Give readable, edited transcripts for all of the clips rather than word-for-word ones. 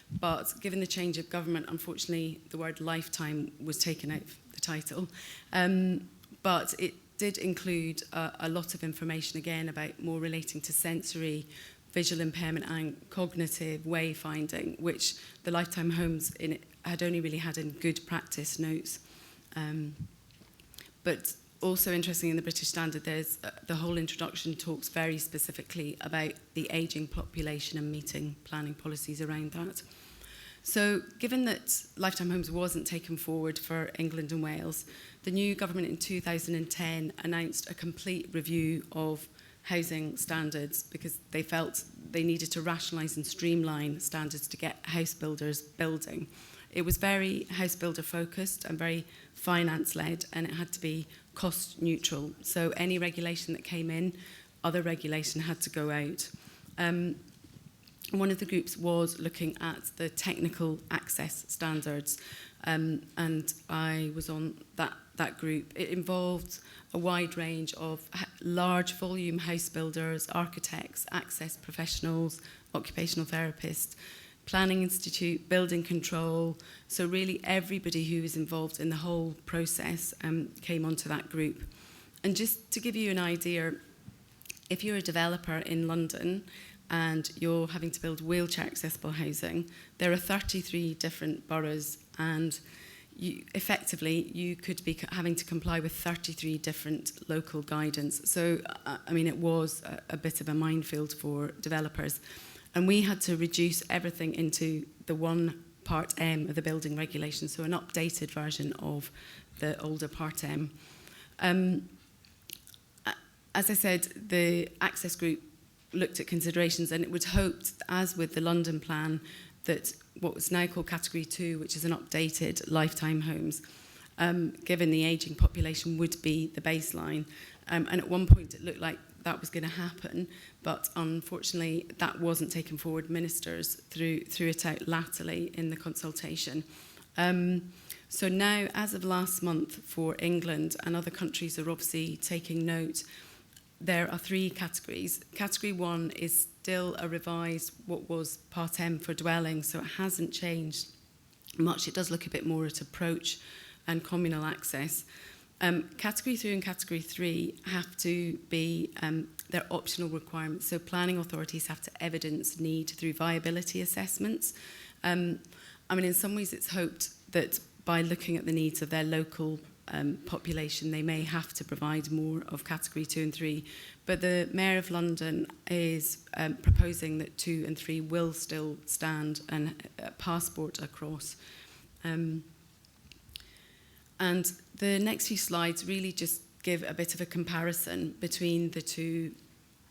But given the change of government, unfortunately, the word lifetime was taken out of the title. But it did include a lot of information, again, about more relating to sensory, visual impairment and cognitive wayfinding, which the lifetime homes in it had only really had in good practice notes. But also interesting in the British Standard, there's the whole introduction talks very specifically about the ageing population and meeting planning policies around that. So given that lifetime homes wasn't taken forward for England and Wales, the new government in 2010 announced a complete review of housing standards because they felt they needed to rationalise and streamline standards to get house builders building. It was very house builder focused and very finance led, and it had to be cost neutral. So any regulation that came in, other regulation had to go out. One of the groups was looking at the technical access standards, and I was on that group. It involved a wide range of large volume house builders, architects, access professionals, occupational therapists, planning institute, building control. So really everybody who was involved in the whole process came onto that group. And just to give you an idea, if you're a developer in London and you're having to build wheelchair accessible housing, there are 33 different boroughs, and you could be having to comply with 33 different local guidance. So, I mean, it was a bit of a minefield for developers. And we had to reduce everything into the one Part M of the building regulation, so an updated version of the older Part M. As I said, the access group looked at considerations, and it was hoped, as with the London plan, that what was now called Category 2, which is an updated lifetime homes, given the ageing population, would be the baseline. And at one point it looked like that was going to happen, but unfortunately that wasn't taken forward. Ministers threw it out latterly in the consultation. So now, as of last month for England, and other countries are obviously taking note, there are 3 categories. Category 1 is still a revised, what was Part M for dwelling, so it hasn't changed much. It does look a bit more at approach and communal access. Category 2 and Category 3 have to be, they're optional requirements, so planning authorities have to evidence need through viability assessments. I mean, in some ways it's hoped that by looking at the needs of their local population, they may have to provide more of Category 2 and 3. But the Mayor of London is proposing that 2 and 3 will still stand and passport across. And the next few slides really just give a bit of a comparison between the two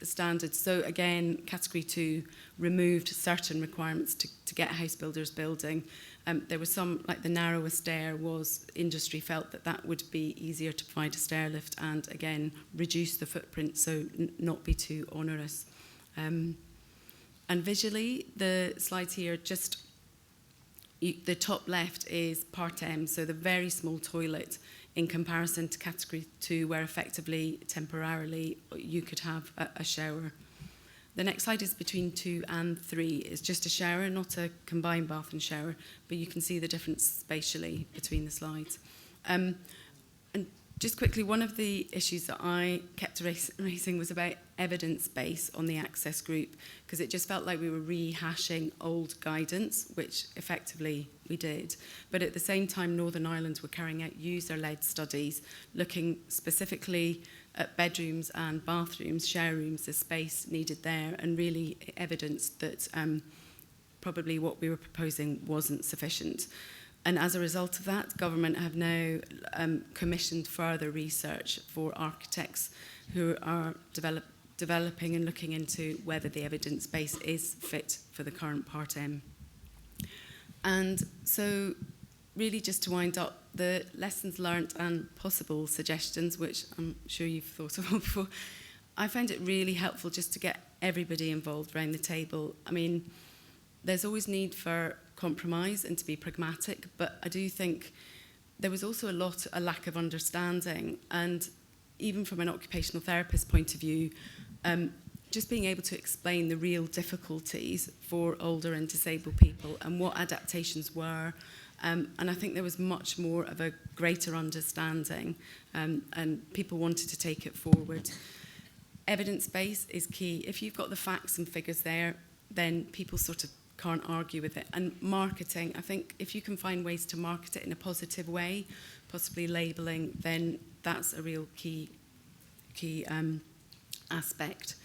standards. So again, Category 2 removed certain requirements to get house builders building. There was some, like the narrower stair was, industry felt that would be easier to provide a stair lift and again, reduce the footprint, so not be too onerous. And visually, the slides here just, the top left is Part M, so the very small toilet in comparison to Category 2, where effectively, temporarily, you could have a shower. The next slide is between 2 and 3. It's just a shower, not a combined bath and shower, but you can see the difference spatially between the slides. And just quickly, one of the issues that I kept raising was about evidence base on the access group, because it just felt like we were rehashing old guidance, which effectively we did. But at the same time, Northern Ireland were carrying out user-led studies, looking specifically at bedrooms and bathrooms, shower rooms, the space needed there, and really evidenced that probably what we were proposing wasn't sufficient. And as a result of that, government have now commissioned further research for architects who are developing and looking into whether the evidence base is fit for the current Part M. And so really just to wind up, the lessons learnt and possible suggestions, which I'm sure you've thought of before, I found it really helpful just to get everybody involved around the table. I mean, there's always need for compromise and to be pragmatic, but I do think there was also a lack of understanding, and even from an occupational therapist point of view, just being able to explain the real difficulties for older and disabled people and what adaptations were. And I think there was much more of a greater understanding, and people wanted to take it forward. Evidence base is key. If you've got the facts and figures there, then people sort of can't argue with it. And marketing, I think if you can find ways to market it in a positive way, possibly labelling, then that's a real key aspect.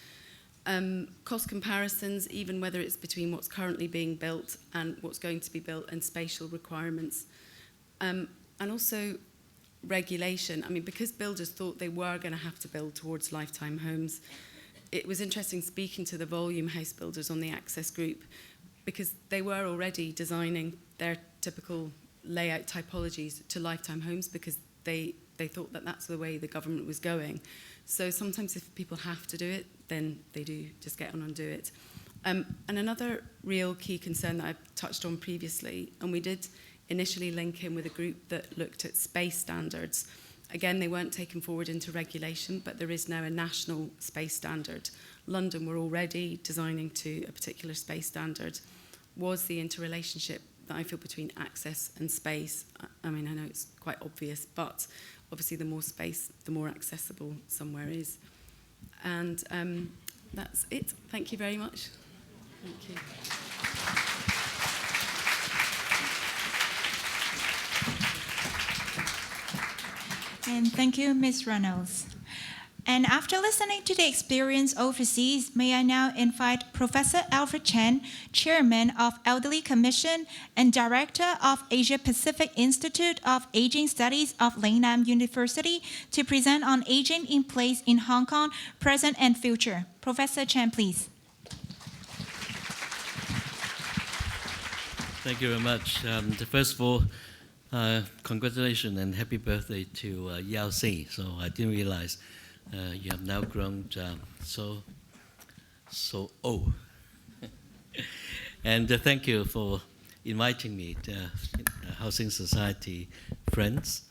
Cost comparisons, even whether it's between what's currently being built and what's going to be built, and spatial requirements. And also regulation. I mean, because builders thought they were going to have to build towards lifetime homes, it was interesting speaking to the volume house builders on the Access Group, because they were already designing their typical layout typologies to lifetime homes because they thought that that's the way the government was going. So sometimes if people have to do it, then they do just get on and do it. And another real key concern that I've touched on previously, and we did initially link in with a group that looked at space standards. Again, they weren't taken forward into regulation, but there is now a national space standard. London were already designing to a particular space standard. Was the interrelationship that I feel between access and space? I mean, I know it's quite obvious, but obviously the more space, the more accessible somewhere is. And that's it. Thank you very much. Thank you. And thank you, Ms. Reynolds. And after listening to the experience overseas, may I now invite Professor Alfred Chen, Chairman of Elderly Commission and Director of Asia Pacific Institute of Aging Studies of Lingnan University, to present on aging in place in Hong Kong, present and future. Professor Chen, please. Thank you very much. First of all, congratulations and happy birthday to Yao Si. So I didn't realize you have now grown so old. And thank you for inviting me to Housing Society friends.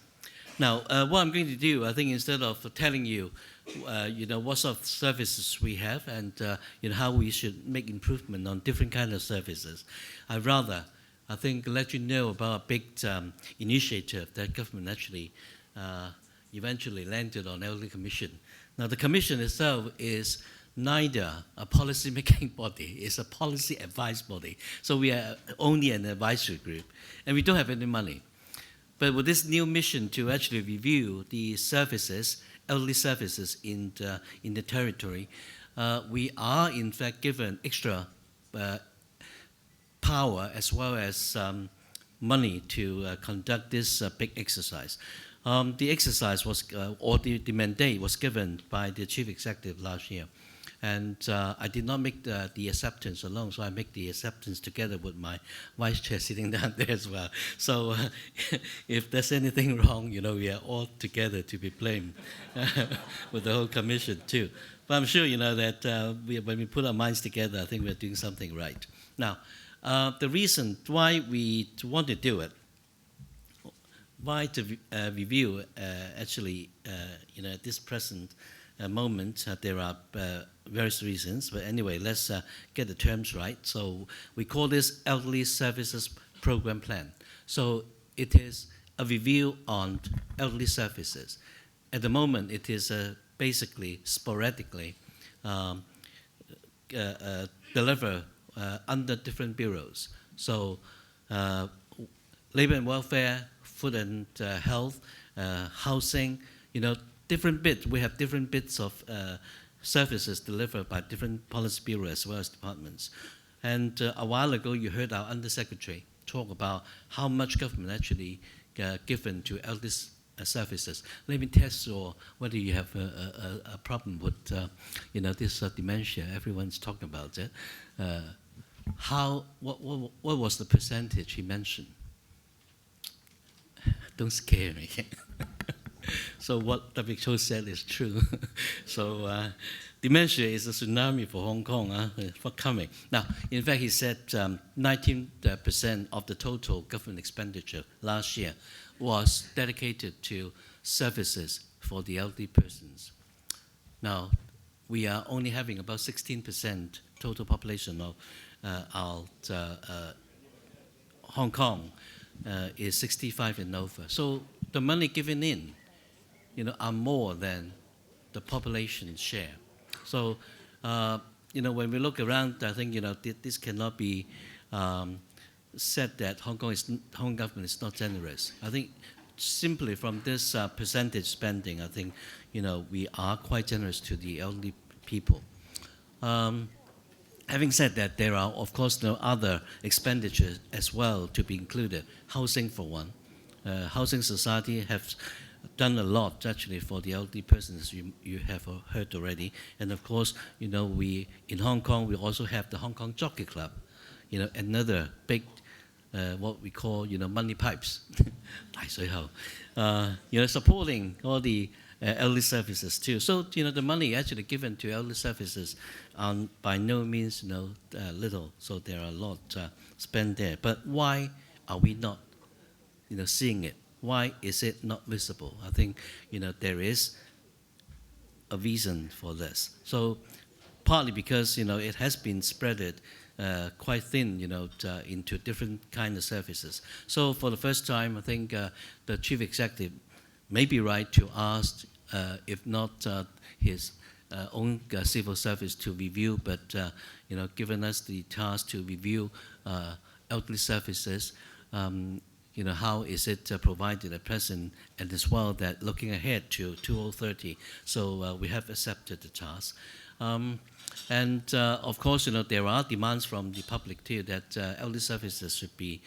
Now, what I'm going to do, I think instead of telling you, what sort of services we have and how we should make improvement on different kind of services, I'd rather, I think, let you know about a big initiative that government actually eventually landed on Elderly Commission. Now, the Commission itself is neither a policy-making body, it's a policy advice body. So we are only an advisory group, and we don't have any money. But with this new mission to actually review the services, elderly services in the territory, we are in fact given extra power as well as money to conduct this big exercise. The exercise was, or the mandate was given by the Chief Executive last year. And I did not make the acceptance alone, so I make the acceptance together with my vice chair sitting down there as well. So if there's anything wrong, we are all together to be blamed with the whole commission too. But I'm sure, that when we put our minds together, I think we're doing something right. Now, the reason why we want to do it, why to review, actually, at this present moment, there are various reasons. But anyway, let's get the terms right. So we call this Elderly Services Program Plan. So it is a review on elderly services. At the moment, it is basically sporadically delivered under different bureaus. So labor and welfare, food and health, housing, different bits. We have different bits of services delivered by different policy bureaus as well as departments. And a while ago, you heard our Undersecretary talk about how much government actually given to elderly services. Let me test you whether you have a problem with this dementia. Everyone's talking about it. What was the percentage he mentioned? Don't scare me. So what WHO said is true. So dementia is a tsunami for Hong Kong for coming. Now, in fact, he said 19% of the total government expenditure last year was dedicated to services for the elderly persons. Now, we are only having about 16% total population of our Hong Kong is 65 and over. So the money given in, are more than the population share. So, when we look around, I think, this cannot be said that Hong Kong government is not generous. I think simply from this percentage spending, I think, we are quite generous to the elderly people. Having said that, there are, of course, no other expenditures as well to be included. Housing, for one. Housing Society have done a lot, actually, for the elderly persons you have heard already. And, of course, we in Hong Kong, we also have the Hong Kong Jockey Club, another big, what we call, money pipes, supporting all the elderly services too. So, the money actually given to elderly services are by no means, little. So there are a lot spent there. But why are we not, seeing it? Why is it not visible? I think, there is a reason for this. So partly because, it has been spreaded quite thin, into different kind of services. So for the first time, I think the chief executive may be right to ask, if not his own civil service to review, but given us the task to review elderly services, how is it provided at present, and as well that looking ahead to 2030. So we have accepted the task. And of course, there are demands from the public too that elderly services should be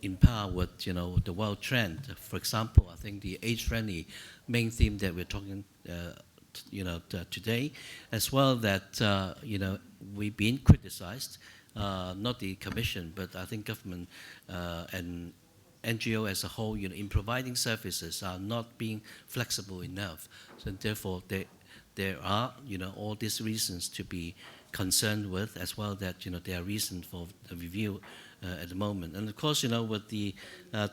in par with, the world trend. For example, I think the age-friendly main theme that we're talking, today, as well that, we've been criticized, not the Commission, but I think government and NGO as a whole, in providing services are not being flexible enough. So therefore, there are, all these reasons to be concerned with, as well that, there are reasons for the review at the moment. And of course, with the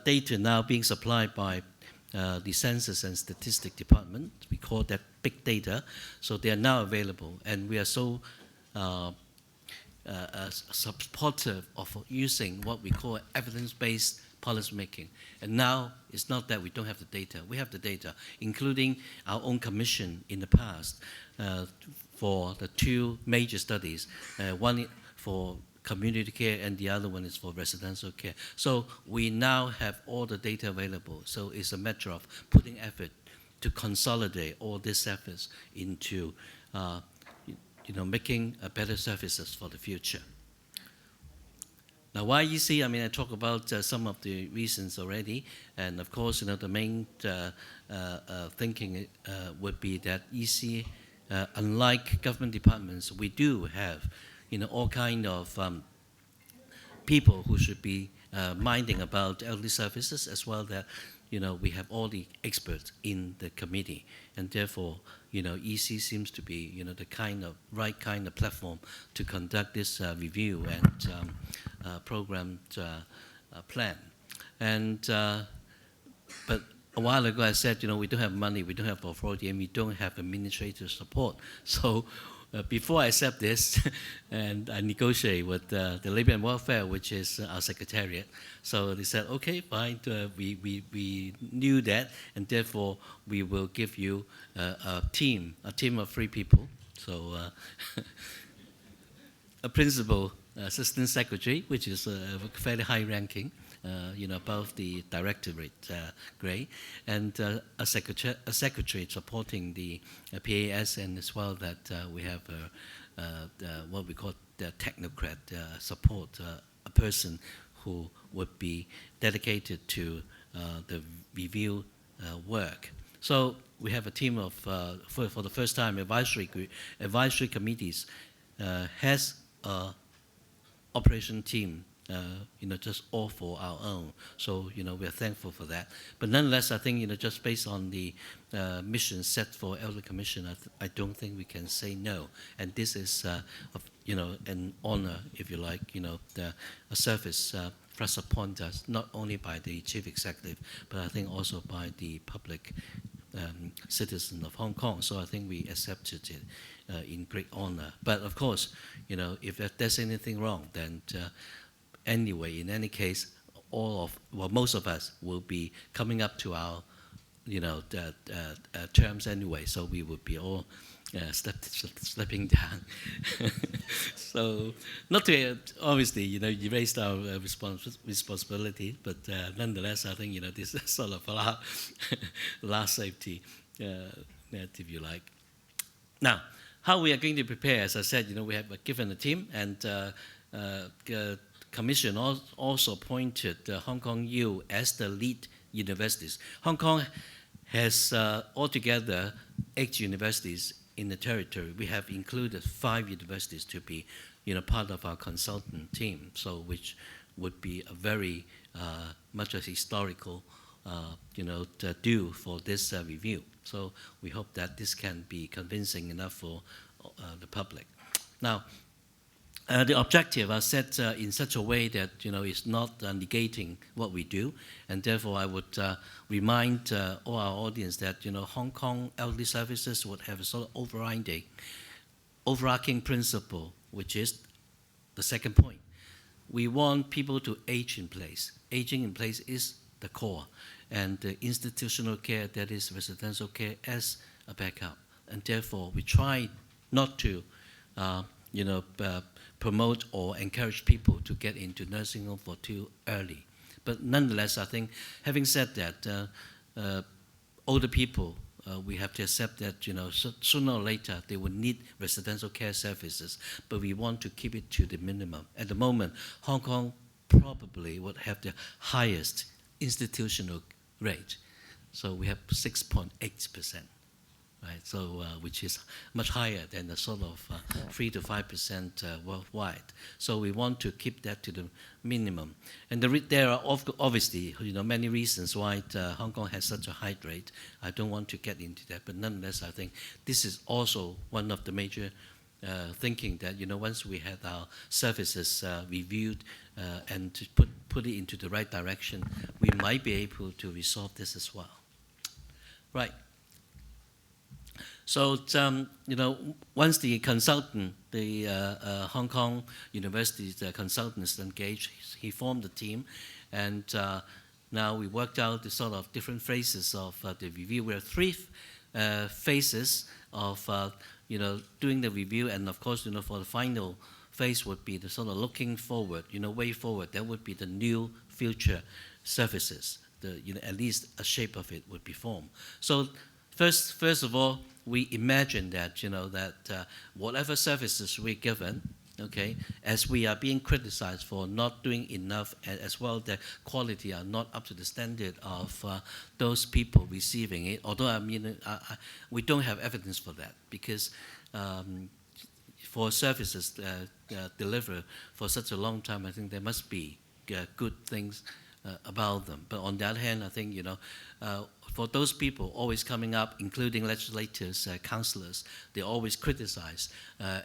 data now being supplied by the Census and Statistics Department, we call that big data, so they are now available, and we are so supportive of using what we call evidence-based policy making. And now it's not that we don't have the data. We have the data, including our own commission in the past for the two major studies, one for community care and the other one is for residential care. So we now have all the data available. So it's a matter of putting effort to consolidate all these efforts into making better services for the future. Now, why EC? I talk about some of the reasons already, and of course, the main thinking would be that EC, unlike government departments, we do have, all kind of people who should be minding about elderly services, as well that, we have all the experts in the committee, and therefore, EC seems to be, the right kind of platform to conduct this review and program plan. And but a while ago I said, we don't have money, we don't have authority, and we don't have administrative support. So before I accept this, and I negotiate with the Labour and Welfare, which is our secretariat. So they said, okay, fine, we knew that, and therefore we will give you a team of 3 people. So a principal assistant secretary, which is fairly high ranking, above the directorate grade, and a secretary supporting the PAS, and as well that we have what we call the technocrat support, a person who would be dedicated to the review work. So we have a team of, for the first time, advisory committees has a operation team, just all for our own. So, we are thankful for that. But nonetheless, I think, just based on the mission set for Elder Commission, I don't think we can say no. And this is, an honor, if you like, a service thrust upon us, not only by the Chief Executive, but I think also by the public citizen of Hong Kong. So I think we accepted it in great honor. But of course, if there's anything wrong, then anyway, in any case, most of us will be coming up to our, terms anyway. So we would be all slipping down. So, not to obviously, erase our responsibility, but nonetheless, I think this is sort of a last safety net, if you like. Now, how we are going to prepare? As I said, we have given a team, and the Commission also appointed Hong Kong U as the lead universities. Hong Kong has altogether 8 universities in the territory. We have included 5 universities to be, part of our consultant team. So, which would be a very much a historical, due for this review. So, we hope that this can be convincing enough for the public. Now, the objective are set in such a way that it's not negating what we do, and therefore I would remind all our audience that Hong Kong elderly services would have a sort of overarching principle, which is the second point. We want people to age in place. Aging in place is the core, and the institutional care, that is residential care, as a backup, and therefore we try not to promote or encourage people to get into nursing home for too early. But nonetheless, I think, having said that, older people, we have to accept that sooner or later they will need residential care services, but we want to keep it to the minimum. At the moment, Hong Kong probably would have the highest institutional rate. So we have 6.8%. Right, so which is much higher than the sort of 3 to 5% worldwide. So we want to keep that to the minimum. And there are obviously many reasons why Hong Kong has such a high rate. I don't want to get into that, but nonetheless, I think this is also one of the major thinking that once we had our services reviewed and to put it into the right direction, we might be able to resolve this as well. Right. So, once the consultant, the Hong Kong University's consultant is engaged, he formed a team, and now we worked out the sort of different phases of the review. We have 3 phases of, doing the review, and of course, for the final phase would be the sort of looking forward, way forward. That would be the new future services. At least a shape of it would be formed. So, first of all, we imagine that whatever services we're given, okay, as we are being criticized for not doing enough, as well the quality are not up to the standard of those people receiving it. Although we don't have evidence for that, because for services delivered for such a long time, I think there must be good things about them. But on the other hand, I think for those people always coming up, including legislators, councillors, they always criticize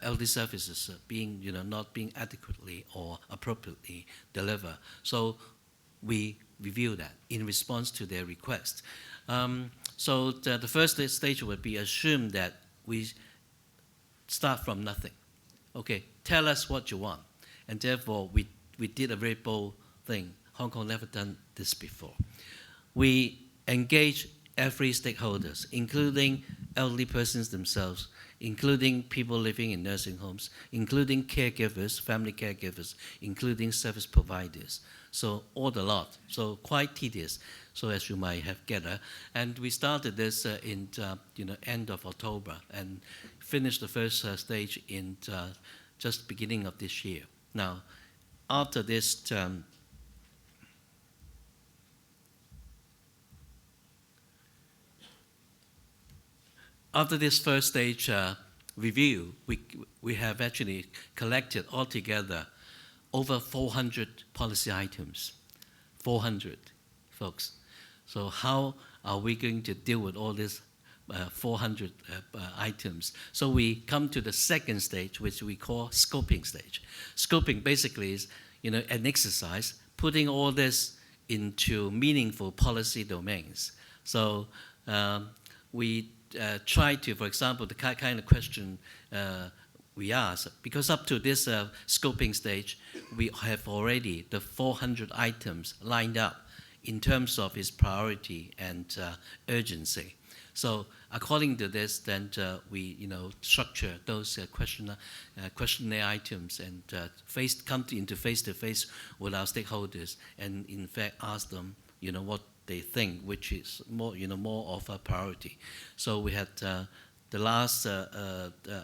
elderly services being, not being adequately or appropriately delivered. So we review that in response to their request. So the first stage would be assume that we start from nothing. Okay, tell us what you want. And therefore, we did a very bold thing. Hong Kong never done this before. We engage every stakeholders, including elderly persons themselves, including people living in nursing homes, including caregivers, family caregivers, including service providers. So all the lot. So quite tedious. So as you might have gathered, and we started this in end of October and finished the first stage in just beginning of this year. Now, after this after this first stage review, we have actually collected altogether over 400 policy items. 400, folks. So how are we going to deal with all these 400 items? So we come to the second stage, which we call scoping stage. Scoping basically is, an exercise putting all this into meaningful policy domains. So we try to, for example, the kind of question we ask, because up to this scoping stage, we have already the 400 items lined up in terms of its priority and urgency. So according to this, then we structure those questionnaire items and come into face-to-face with our stakeholders, and in fact ask them what they think, which is more of a priority. So we had the last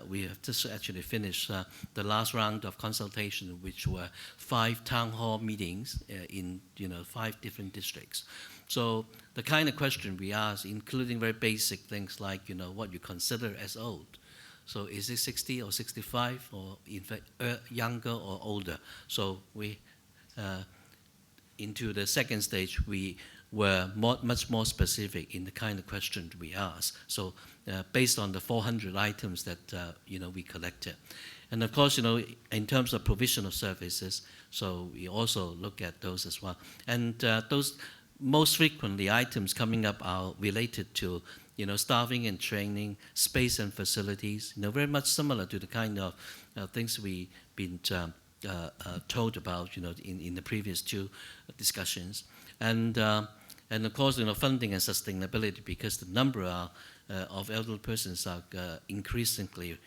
we have just actually finished the last round of consultation, which were 5 town hall meetings in 5 different districts. So the kind of question we ask, including very basic things like what you consider as old. So is it 60 or 65, or in fact younger or older? So we into the second stage, we were much more specific in the kind of questions we asked. So based on the 400 items that we collected. And of course, in terms of provision of services, so we also look at those as well. And those most frequently items coming up are related to staffing and training, space and facilities, very much similar to the kind of things we've been told about in the previous 2 discussions. And of course, funding and sustainability, because the number of elderly persons are increasingly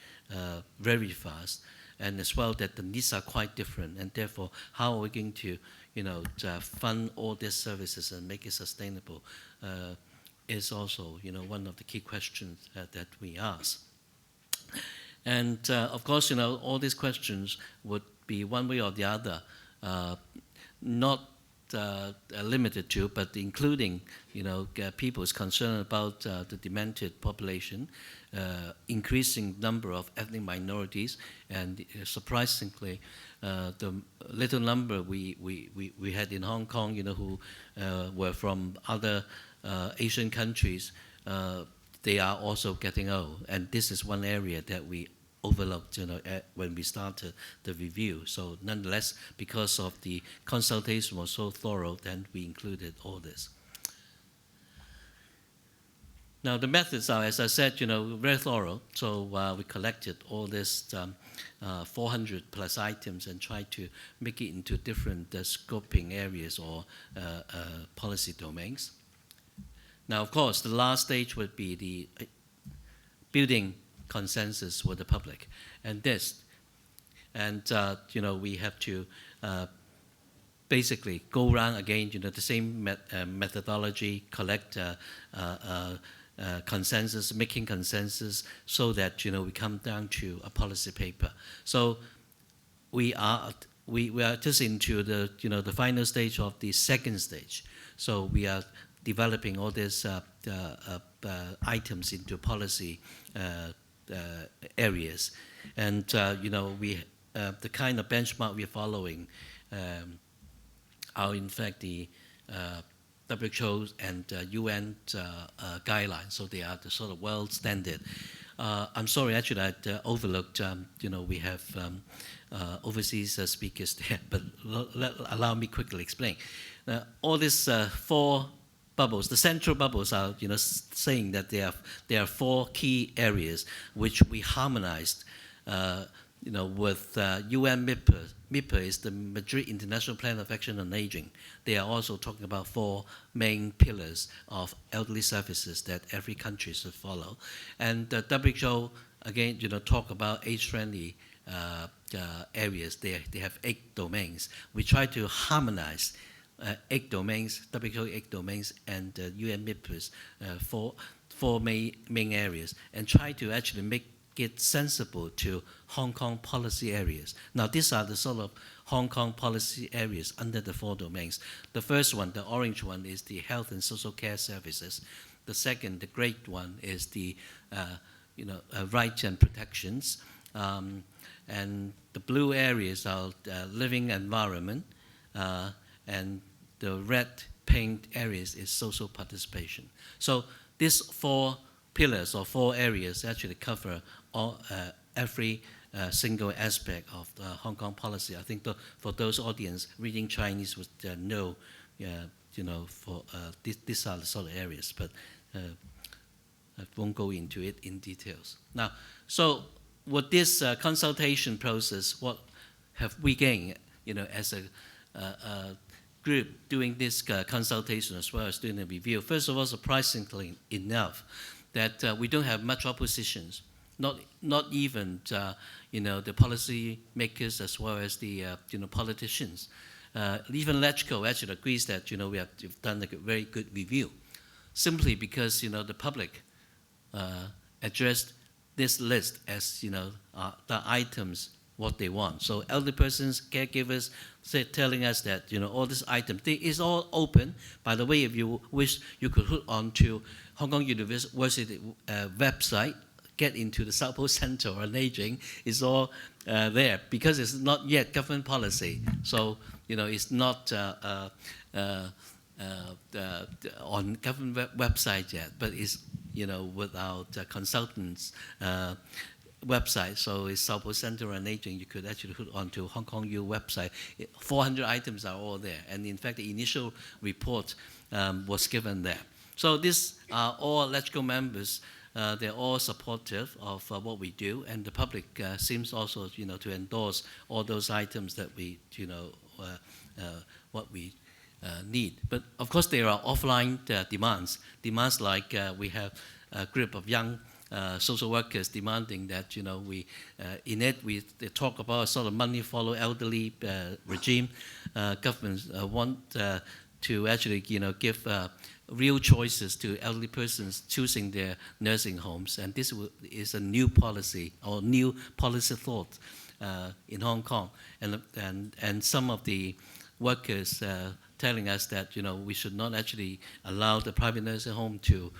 very fast, and as well that the needs are quite different, and therefore how are we going to fund all these services and make it sustainable is also one of the key questions that we ask. And of course, all these questions would be one way or the other, not limited to, but including people's concern about the demented population, increasing number of ethnic minorities, and surprisingly, the little number we had in Hong Kong, who were from other Asian countries, they are also getting old, and this is one area that we overlooked when we started the review. So nonetheless, because of the consultation was so thorough, then we included all this. Now the methods are, as I said, very thorough. So we collected all this 400 plus items and tried to make it into different scoping areas or policy domains. Now, of course, the last stage would be the building consensus with the public, and we have to basically go around again, the same methodology, collect consensus, making consensus, so that we come down to a policy paper. So we are just into the the final stage of the second stage. So we are developing all these items into policy areas, and we the kind of benchmark we're following are in fact the WHO and UN guidelines, so they are the sort of world standard. I'm sorry, actually, I overlooked. We have overseas speakers there, but allow me quickly explain. All these 4 bubbles, the central bubbles are, saying that there are 4 key areas which we harmonized, with UN MIPA. MIPA is the Madrid International Plan of Action on Aging. They are also talking about 4 main pillars of elderly services that every country should follow. And the WHO, again, talk about age-friendly areas. They have 8 domains. We try to harmonize 8 domains, WHO 8 domains, and UN MIPA's 4 main areas, and try to actually make it sensible to Hong Kong policy areas. Now, these are the sort of Hong Kong policy areas under the 4 domains. The first one, the orange one, is the health and social care services. The second, the gray one, is the rights and protections. And the blue areas are living environment, and the red paint areas is social participation. So these 4 pillars or 4 areas actually cover every single aspect of the Hong Kong policy. I think for those audience reading Chinese would know, these are the sort of areas. But I won't go into it in details. Now, so with this consultation process, what have we gained, as a group doing this consultation as well as doing the review? First of all, surprisingly enough, that we don't have much oppositions, not even the policy makers as well as the politicians. Even LegCo actually agrees that we've done a very good review, simply because the public addressed this list as the items what they want. So elderly persons, caregivers, telling us that all these items is all open. By the way, if you wish, you could hook onto Hong Kong University website, get into the South Pole Center on Aging. It's all there because it's not yet government policy. So it's not on government website yet, but it's without consultants website. So it's South Pole Center on Aging. You could actually hook onto Hong Kong U website. 400 items are all there, and in fact, the initial report was given there. So these are all LegCo members. They're all supportive of what we do, and the public seems also, to endorse all those items that we, what we need. But of course, there are offline demands like we have a group of young social workers demanding that we talk about a sort of money follow elderly regime. Governments want to actually give real choices to elderly persons choosing their nursing homes, and this is a new policy or new policy thought in Hong Kong, and some of the workers telling us that we should not actually allow the private nursing home to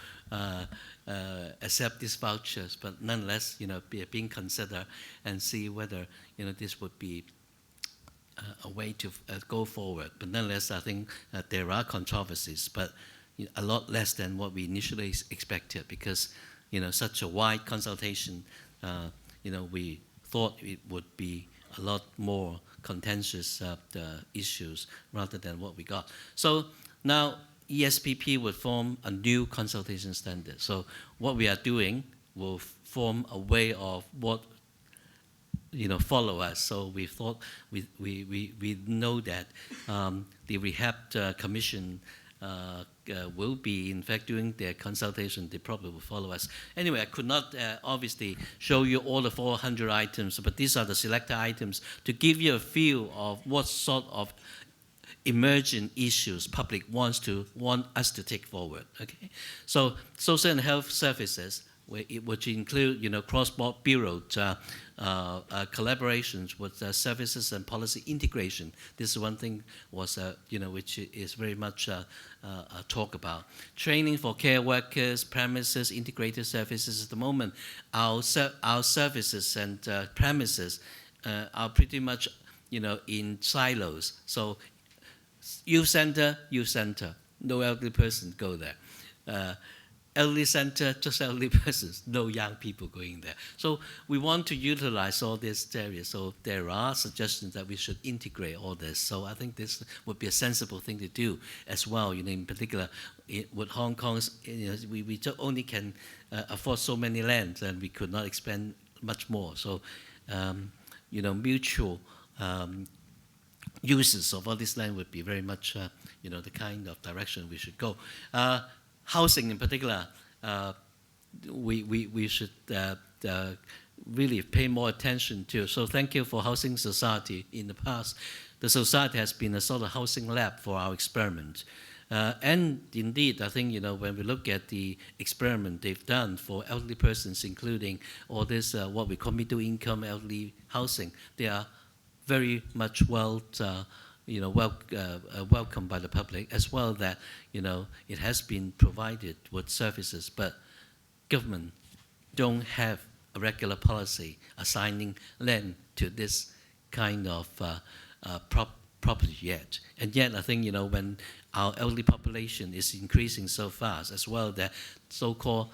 accept these vouchers, but nonetheless being considered and see whether this would be a way to go forward. But nonetheless, I think there are controversies, but a lot less than what we initially expected, because such a wide consultation, we thought it would be a lot more contentious issues rather than what we got. So now ESPP would form a new consultation standard. So what we are doing will form a way of what follow us. So we thought we know that the Rehab Commission will be, in fact, doing their consultation. They probably will follow us. Anyway, I could not obviously show you all the 400 items, but these are the selected items to give you a feel of what sort of emerging issues public want us to take forward. Okay, so social and health services, which include cross-border bureau collaborations with services and policy integration. This is one thing was which is very much talk about. Training for care workers, premises, integrated services. At the moment, our services and premises are pretty much in silos. So youth center, no elderly person go there. Elderly center, just elderly persons, no young people going there. So we want to utilize all these areas. So there are suggestions that we should integrate all this. So I think this would be a sensible thing to do as well. In particular, with Hong Kong's, we only can afford so many lands, and we could not expand much more. So, mutual uses of all this land would be very much, the kind of direction we should go. Housing in particular, we should really pay more attention to. So thank you for Housing Society. In the past, the society has been a sort of housing lab for our experiment. And indeed, I think, when we look at the experiment they've done for elderly persons, including all this, what we call middle income elderly housing, they are very much welcomed by the public, as well that it has been provided with services, but government don't have a regular policy assigning land to this kind of property yet. And yet, I think when our elderly population is increasing so fast, as well that so-called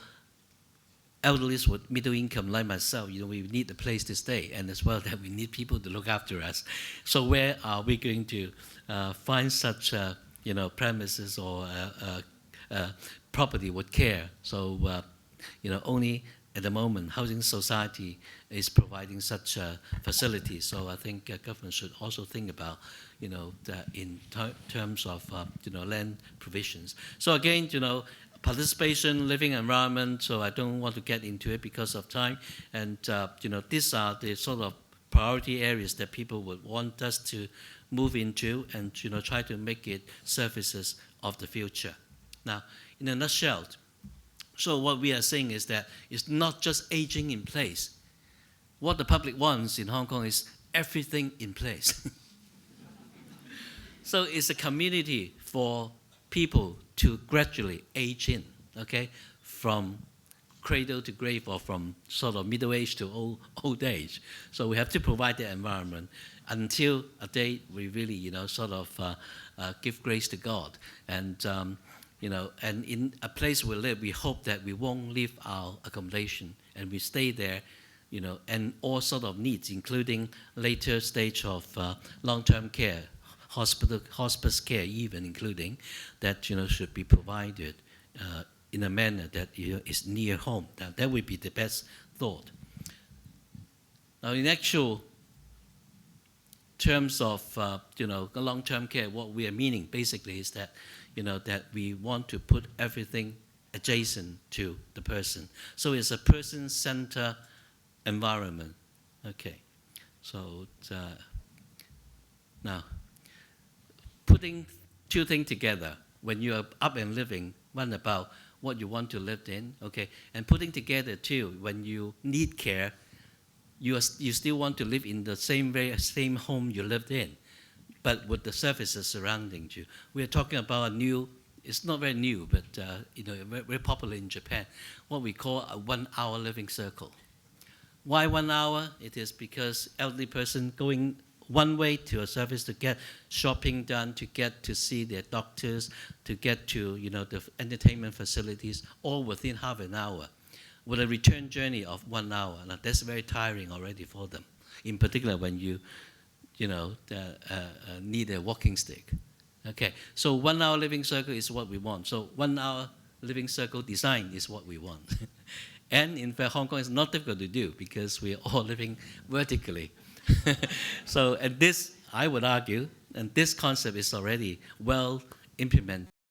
elderly with middle income like myself, we need a place to stay, and as well that we need people to look after us. So where are we going to find such premises or property with care? So only at the moment housing society is providing such facilities. So I think government should also think about, that in terms of, land provisions. So again, participation, living environment, so I don't want to get into it because of time. And, these are the sort of priority areas that people would want us to move into and, try to make it services of the future. Now, in a nutshell, so what we are saying is that it's not just aging in place. What the public wants in Hong Kong is everything in place. So it's a community for people to gradually age in, okay, from cradle to grave or from sort of middle age to old age. So we have to provide the environment until a day we really, sort of give grace to God. And, and in a place we live, we hope that we won't leave our accommodation and we stay there, and all sort of needs, including later stage of long-term care, hospice care even including, that, should be provided in a manner that is near home. That would be the best thought. Now, in actual terms of, long-term care, what we are meaning basically is that, that we want to put everything adjacent to the person. So it's a person-centered environment. Okay. So now, putting two things together, when you are up and living, one about what you want to live in, okay, and putting together too, when you need care, you still want to live in the same home you lived in, but with the services surrounding you. We are talking about a new, it's not very new, but very popular in Japan, what we call a 1 hour living circle. Why 1 hour? It is because elderly person going one way to a service to get shopping done, to get to see their doctors, to get to the entertainment facilities, all within half an hour, with a return journey of 1 hour. Now that's very tiring already for them. In particular, when you need a walking stick. Okay, so 1 hour living circle is what we want. So 1 hour living circle design is what we want. And in fact, Hong Kong is not difficult to do because we are all living vertically. So, and this, I would argue, and this concept is already well implemented